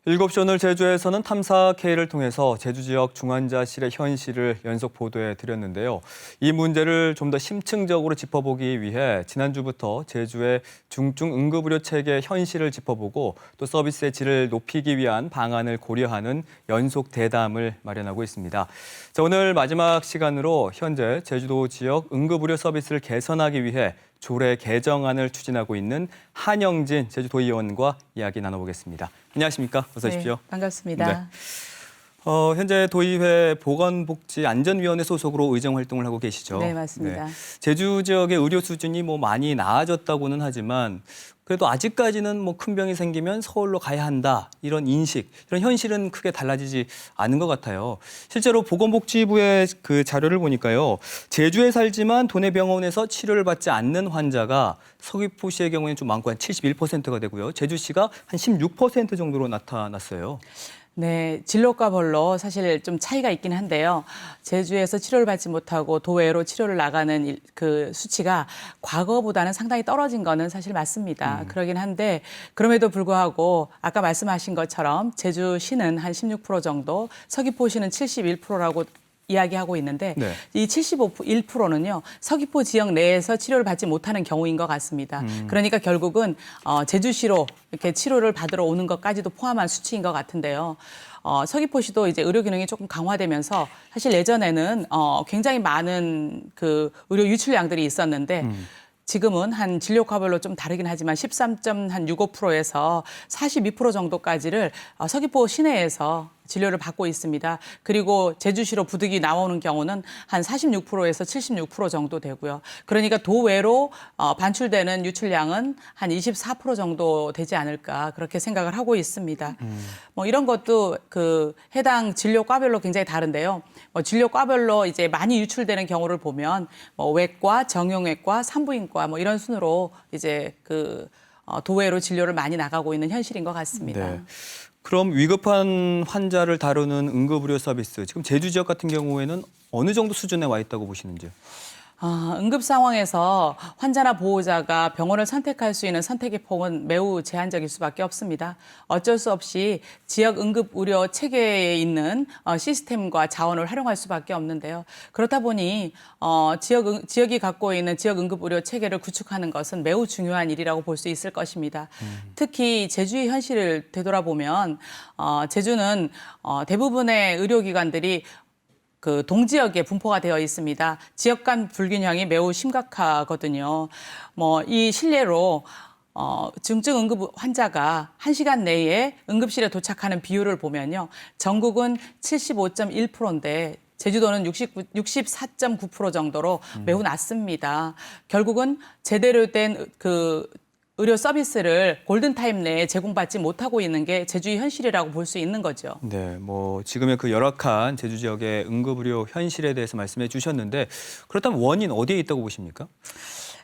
7시 오늘 제주에서는 탐사 K를 통해서 제주 지역 중환자실의 현실을 연속 보도해 드렸는데요. 이 문제를 좀 더 심층적으로 짚어보기 위해 지난주부터 제주의 중증 응급의료 체계 현실을 짚어보고 또 서비스의 질을 높이기 위한 방안을 고려하는 연속 대담을 마련하고 있습니다. 자, 오늘 마지막 시간으로 현재 제주도 지역 응급의료 서비스를 개선하기 위해 조례 개정안을 추진하고 있는 한영진 제주도의원과 이야기 나눠보겠습니다. 안녕하십니까? 어서 오십시오. 네, 반갑습니다. 네. 현재 도의회 보건복지안전위원회 소속으로 의정 활동을 하고 계시죠? 네, 맞습니다. 제주 지역의 의료 수준이 많이 나아졌다고는 하지만 그래도 아직까지는 큰 병이 생기면 서울로 가야 한다. 이런 인식, 이런 현실은 크게 달라지지 않은 것 같아요. 실제로 보건복지부의 그 자료를 보니까요. 제주에 살지만 도내 병원에서 치료를 받지 않는 환자가 서귀포시의 경우에는 좀 많고 한 71%가 되고요. 제주시가 한 16% 정도로 나타났어요. 네, 진료과별로 사실 좀 차이가 있긴 한데요. 제주에서 치료를 받지 못하고 도외로 치료를 나가는 그 수치가 과거보다는 상당히 떨어진 거는 사실 맞습니다. 그러긴 한데 그럼에도 불구하고 아까 말씀하신 것처럼 제주시는 한 16% 정도, 서귀포시는 71%라고 이야기하고 있는데 네. 이 71%는요 서귀포 지역 내에서 치료를 받지 못하는 경우인 것 같습니다. 그러니까 결국은 제주시로 이렇게 치료를 받으러 오는 것까지도 포함한 수치인 것 같은데요. 서귀포시도 이제 의료 기능이 조금 강화되면서 사실 예전에는 굉장히 많은 그 의료 유출량들이 있었는데. 지금은 한 진료과별로 좀 다르긴 하지만 13.65%에서 42% 정도까지를 서귀포 시내에서 진료를 받고 있습니다. 그리고 제주시로 부득이 나오는 경우는 한 46%에서 76% 정도 되고요. 그러니까 도외로 반출되는 유출량은 한 24% 정도 되지 않을까 그렇게 생각을 하고 있습니다. 이런 것도 그 해당 진료과별로 굉장히 다른데요. 진료과별로 이제 많이 유출되는 경우를 보면 외과, 정형외과, 산부인과 이런 순으로 이제 그 도외로 진료를 많이 나가고 있는 현실인 것 같습니다. 네. 그럼 위급한 환자를 다루는 응급의료 서비스, 지금 제주 지역 같은 경우에는 어느 정도 수준에 와 있다고 보시는지요? 응급 상황에서 환자나 보호자가 병원을 선택할 수 있는 선택의 폭은 매우 제한적일 수밖에 없습니다. 어쩔 수 없이 지역 응급 의료 체계에 있는 시스템과 자원을 활용할 수밖에 없는데요. 그렇다 보니 지역이 갖고 있는 지역 응급 의료 체계를 구축하는 것은 매우 중요한 일이라고 볼 수 있을 것입니다. 특히 제주의 현실을 되돌아보면 제주는 대부분의 의료기관들이 그 동지역에 분포가 되어 있습니다. 지역 간 불균형이 매우 심각하거든요. 이 실례로 중증 응급 환자가 1시간 내에 응급실에 도착하는 비율을 보면요. 전국은 75.1%인데 제주도는 64.9% 정도로 매우 낮습니다. 결국은 제대로 된 의료 서비스를 골든타임 내에 제공받지 못하고 있는 게 제주의 현실이라고 볼 수 있는 거죠. 네, 지금의 그 열악한 제주 지역의 응급의료 현실에 대해서 말씀해 주셨는데 그렇다면 원인 어디에 있다고 보십니까?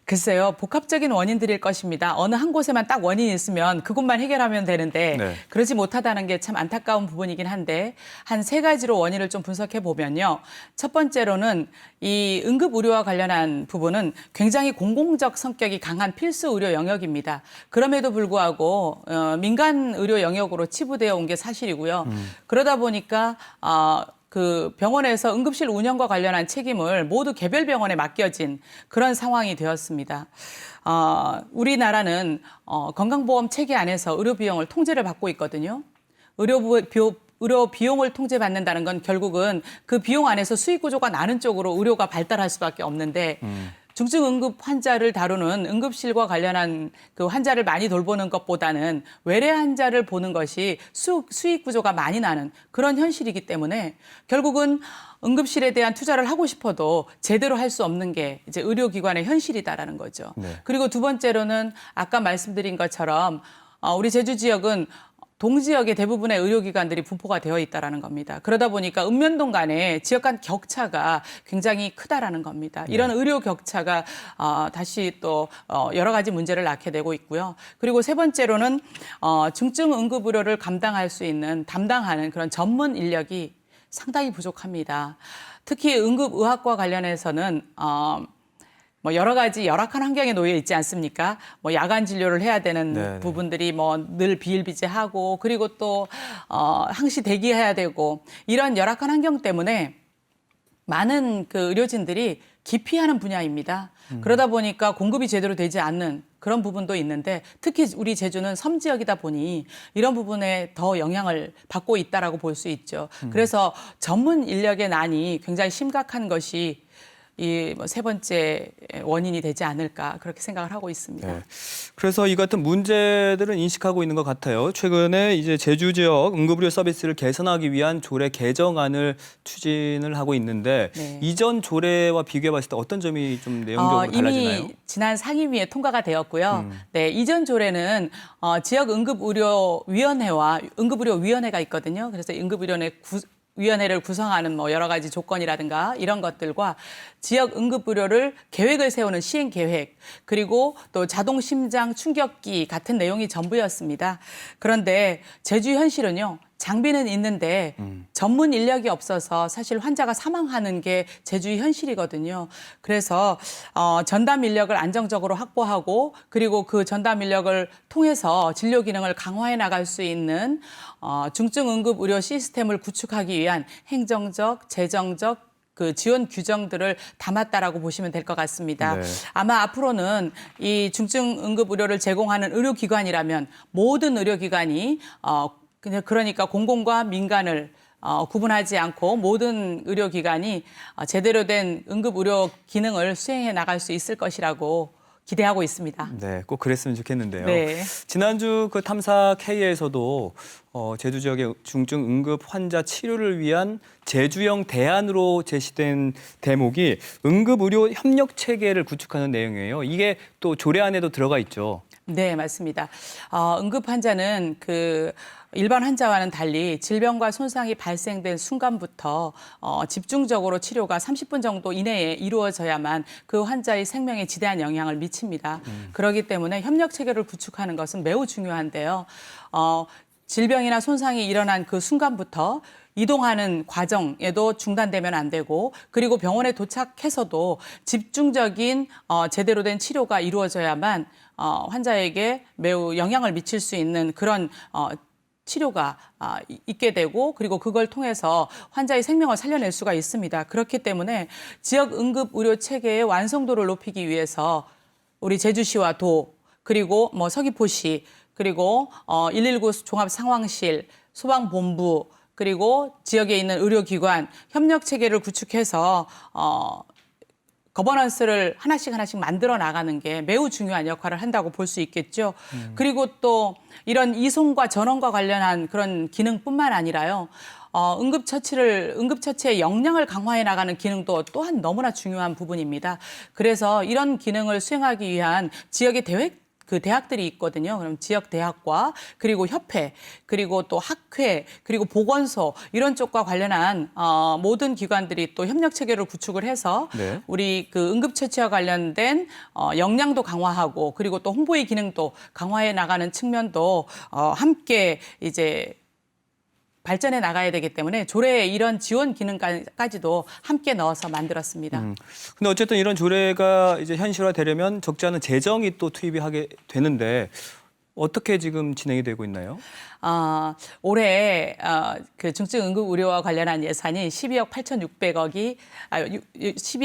글쎄요, 복합적인 원인들일 것입니다. 어느 한 곳에만 딱 원인이 있으면 그것만 해결하면 되는데 네. 그러지 못하다는 게 참 안타까운 부분이긴 한데 한 3가지로 원인을 좀 분석해 보면요. 첫 번째로는 이 응급 의료와 관련한 부분은 굉장히 공공적 성격이 강한 필수 의료 영역입니다. 그럼에도 불구하고 민간 의료 영역으로 치부되어 온 게 사실이고요. 그러다 보니까 그 병원에서 응급실 운영과 관련한 책임을 모두 개별 병원에 맡겨진 그런 상황이 되었습니다. 우리나라는 건강보험 체계 안에서 의료 비용을 통제를 받고 있거든요. 의료 비용을 통제받는다는 건 결국은 그 비용 안에서 수익 구조가 나는 쪽으로 의료가 발달할 수밖에 없는데 중증 응급 환자를 다루는 응급실과 관련한 그 환자를 많이 돌보는 것보다는 외래 환자를 보는 것이 수익 구조가 많이 나는 그런 현실이기 때문에 결국은 응급실에 대한 투자를 하고 싶어도 제대로 할 수 없는 게 이제 의료기관의 현실이다라는 거죠. 네. 그리고 두 번째로는 아까 말씀드린 것처럼 우리 제주 지역은 동지역에 대부분의 의료기관들이 분포가 되어 있다는 겁니다. 그러다 보니까 읍면동 간에 지역 간 격차가 굉장히 크다라는 겁니다. 이런 의료 격차가 다시 또 여러 가지 문제를 낳게 되고 있고요. 그리고 세 번째로는 중증 응급의료를 담당하는 그런 전문 인력이 상당히 부족합니다. 특히 응급의학과 관련해서는 뭐 여러 가지 열악한 환경에 놓여 있지 않습니까? 뭐 야간 진료를 해야 되는 네네. 부분들이 뭐 늘 비일비재하고 그리고 또 항시 대기해야 되고 이런 열악한 환경 때문에 많은 그 의료진들이 기피하는 분야입니다. 그러다 보니까 공급이 제대로 되지 않는 그런 부분도 있는데 특히 우리 제주는 섬 지역이다 보니 이런 부분에 더 영향을 받고 있다라고 볼 수 있죠. 그래서 전문 인력의 난이 굉장히 심각한 것이 이 세 번째 원인이 되지 않을까 그렇게 생각을 하고 있습니다. 네. 그래서 이 같은 문제들은 인식하고 있는 것 같아요. 최근에 이제 제주 지역 응급의료 서비스를 개선하기 위한 조례 개정안을 추진을 하고 있는데 네. 이전 조례와 비교해 봤을 때 어떤 점이 좀 내용적으로 달라지나요? 이미 지난 상임위에 통과가 되었고요. 네, 이전 조례는 지역 응급의료위원회와 응급의료위원회가 있거든요. 그래서 위원회를 구성하는 뭐 여러 가지 조건이라든가 이런 것들과 지역 응급의료를 계획을 세우는 시행 계획 그리고 또 자동 심장 충격기 같은 내용이 전부였습니다. 그런데 제주 현실은요. 장비는 있는데 전문 인력이 없어서 사실 환자가 사망하는 게 제주의 현실이거든요. 그래서 전담 인력을 안정적으로 확보하고 그리고 그 전담 인력을 통해서 진료 기능을 강화해 나갈 수 있는 중증 응급 의료 시스템을 구축하기 위한 행정적, 재정적 그 지원 규정들을 담았다라고 보시면 될 것 같습니다. 네. 아마 앞으로는 이 중증 응급 의료를 제공하는 의료기관이라면 모든 의료기관이 그러니까 공공과 민간을 구분하지 않고 모든 의료기관이 제대로 된 응급의료 기능을 수행해 나갈 수 있을 것이라고 기대하고 있습니다. 네, 꼭 그랬으면 좋겠는데요. 네. 지난주 그 탐사 K에서도 제주 지역의 중증 응급 환자 치료를 위한 제주형 대안으로 제시된 대목이 응급의료 협력 체계를 구축하는 내용이에요. 이게 또 조례 안에도 들어가 있죠. 네, 맞습니다. 응급 환자는 그 일반 환자와는 달리 질병과 손상이 발생된 순간부터 집중적으로 치료가 30분 정도 이내에 이루어져야만 그 환자의 생명에 지대한 영향을 미칩니다. 그렇기 때문에 협력 체계를 구축하는 것은 매우 중요한데요. 질병이나 손상이 일어난 그 순간부터 이동하는 과정에도 중단되면 안 되고 그리고 병원에 도착해서도 집중적인 제대로 된 치료가 이루어져야만 환자에게 매우 영향을 미칠 수 있는 그런 치료가 있게 되고 그리고 그걸 통해서 환자의 생명을 살려낼 수가 있습니다. 그렇기 때문에 지역 응급 의료 체계의 완성도를 높이기 위해서 우리 제주시와 도 그리고 뭐 서귀포시 그리고 119 종합 상황실, 소방본부 그리고 지역에 있는 의료기관 협력 체계를 구축해서 거버넌스를 하나씩 만들어 나가는 게 매우 중요한 역할을 한다고 볼 수 있겠죠. 그리고 또 이런 이송과 전원과 관련한 그런 기능뿐만 아니라요. 응급처치의 역량을 강화해 나가는 기능도 또한 너무나 중요한 부분입니다. 그래서 이런 기능을 수행하기 위한 지역의 대학들이 있거든요. 그럼 지역 대학과 그리고 협회 그리고 또 학회 그리고 보건소 이런 쪽과 관련한 모든 기관들이 또 협력 체계를 구축을 해서 네. 우리 그 응급처치와 관련된 역량도 강화하고 그리고 또 홍보의 기능도 강화해 나가는 측면도 함께 이제 발전해 나가야 되기 때문에 조례에 이런 지원 기능까지도 함께 넣어서 만들었습니다. 근데 어쨌든 이런 조례가 이제 현실화되려면 적지 않은 재정이 또 투입이 하게 되는데 어떻게 지금 진행이 되고 있나요? 올해 그 중증 응급 의료와 관련한 예산이 12억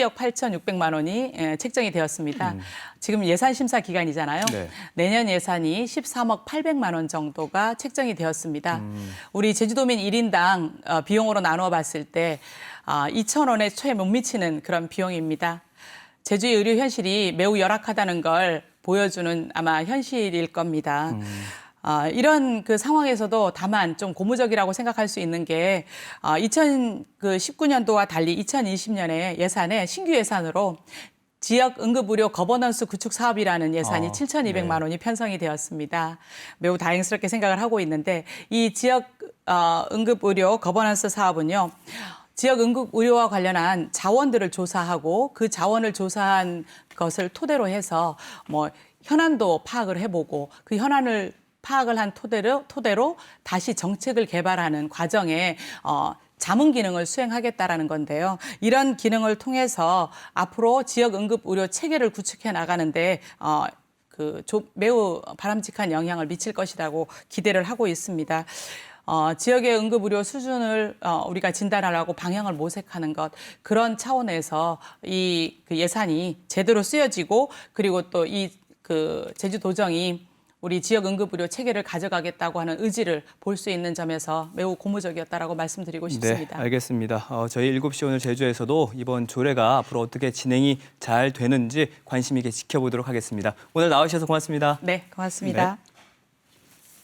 8,600만 원이 책정이 되었습니다. 지금 예산 심사 기간이잖아요. 네. 내년 예산이 13억 800만 원 정도가 책정이 되었습니다. 우리 제주도민 1인당 비용으로 나누어 봤을 때 2,000원에 채 못 미치는 그런 비용입니다. 제주의 의료 현실이 매우 열악하다는 걸 보여주는 아마 현실일 겁니다. 이런 그 상황에서도 다만 좀 고무적이라고 생각할 수 있는 게 2019년도와 달리 2020년에 예산에 신규 예산으로 지역 응급의료 거버넌스 구축 사업이라는 예산이 7,200만 원이 편성이 되었습니다. 매우 다행스럽게 생각을 하고 있는데 이 지역 응급의료 거버넌스 사업은요. 지역 응급의료와 관련한 자원들을 조사하고 그 자원을 조사한 것을 토대로 해서 뭐 현안도 파악을 해보고 그 현안을 파악을 한 토대로 다시 정책을 개발하는 과정에 자문 기능을 수행하겠다라는 건데요. 이런 기능을 통해서 앞으로 지역 응급 의료 체계를 구축해 나가는데 매우 바람직한 영향을 미칠 것이라고 기대를 하고 있습니다. 지역의 응급 의료 수준을 우리가 진단하려고 방향을 모색하는 것, 그런 차원에서 그 예산이 제대로 쓰여지고, 그리고 또 제주도정이 우리 지역 응급의료 체계를 가져가겠다고 하는 의지를 볼 수 있는 점에서 매우 고무적이었다라고 말씀드리고 싶습니다. 네, 알겠습니다. 저희 7시 오늘 제주에서도 이번 조례가 앞으로 어떻게 진행이 잘 되는지 관심 있게 지켜보도록 하겠습니다. 오늘 나와주셔서 고맙습니다. 네, 고맙습니다. 네.